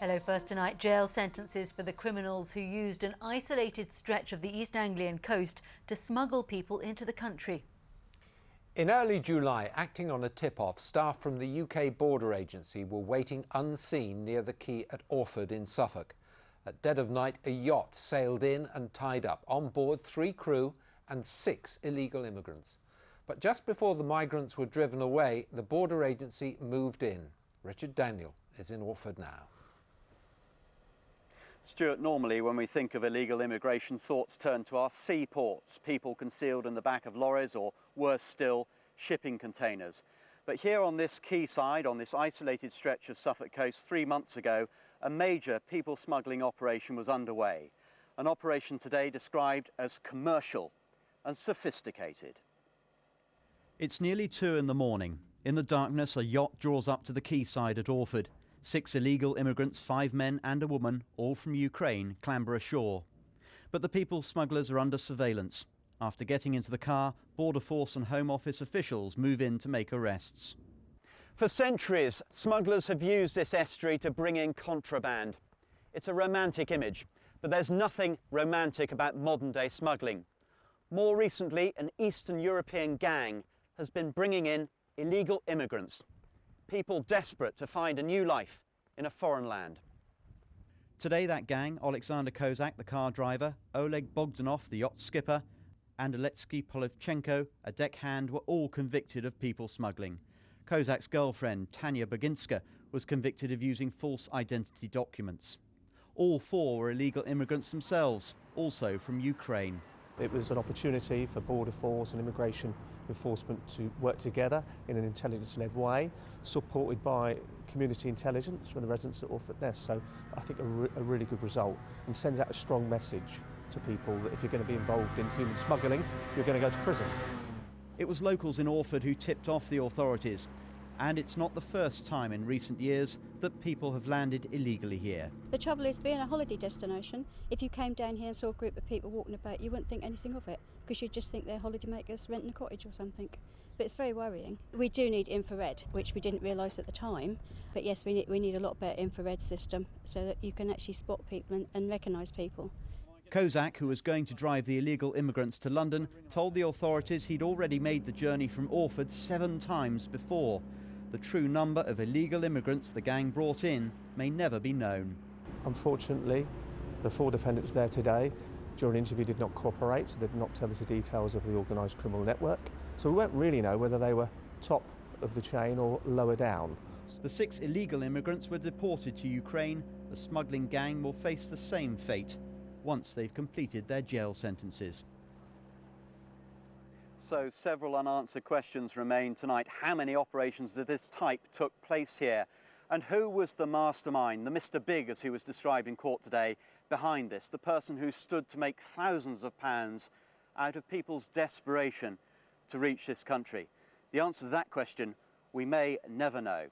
Hello, first tonight, jail sentences for the criminals who used an isolated stretch of the East Anglian coast to smuggle people into the country. In early July, acting on a tip-off, staff from the UK Border Agency were waiting unseen near the quay at Orford in Suffolk. At dead of night, a yacht sailed in and tied up. On board, 3 crew and 6 illegal immigrants. But just before the migrants were driven away, the Border Agency moved in. Richard Daniel is in Orford now. Stuart, normally when we think of illegal immigration, thoughts turn to our seaports, people concealed in the back of lorries or, worse still, shipping containers. But here on this quayside, on this isolated stretch of Suffolk coast, 3 months ago, a major people smuggling operation was underway. An operation today described as commercial and sophisticated. It's nearly 2 in the morning. In the darkness, a yacht draws up to the quayside at Orford. 6 illegal immigrants, 5 men and a woman, all from Ukraine, clamber ashore. But the people smugglers are under surveillance. After getting into the car, Border Force and Home Office officials move in to make arrests. For centuries, smugglers have used this estuary to bring in contraband. It's a romantic image, but there's nothing romantic about modern-day smuggling. More recently, an Eastern European gang has been bringing in illegal immigrants. People desperate to find a new life in a foreign land. Today that gang, Alexander Kozak, the car driver, Oleg Bogdanov, the yacht skipper, and Alexei Polivchenko, a deckhand, were all convicted of people smuggling. Kozak's girlfriend, Tanya Baginska, was convicted of using false identity documents. All 4 were illegal immigrants themselves, also from Ukraine. It was an opportunity for Border Force and immigration enforcement to work together in an intelligence-led way, supported by community intelligence from the residents at Orford Nest. So I think a really good result, and sends out a strong message to people that if you're going to be involved in human smuggling, you're going to go to prison. It was locals in Orford who tipped off the authorities. And it's not the first time in recent years that people have landed illegally here. The trouble is, being a holiday destination, if you came down here and saw a group of people walking about, you wouldn't think anything of it, because you'd just think they're holidaymakers renting a cottage or something. But it's very worrying. We do need infrared, which we didn't realise at the time. But yes, we need a lot better infrared system so that you can actually spot people and recognise people. Kozak, who was going to drive the illegal immigrants to London, told the authorities he'd already made the journey from Orford 7 times before. The true number of illegal immigrants the gang brought in may never be known. Unfortunately, the 4 defendants there today, during an interview, did not cooperate, so they did not tell us the details of the organised criminal network. So we won't really know whether they were top of the chain or lower down. The 6 illegal immigrants were deported to Ukraine. The smuggling gang will face the same fate once they've completed their jail sentences. So several unanswered questions remain tonight. How many operations of this type took place here? And who was the mastermind, the Mr. Big, as he was described in court today, behind this? The person who stood to make thousands of pounds out of people's desperation to reach this country? The answer to that question we may never know.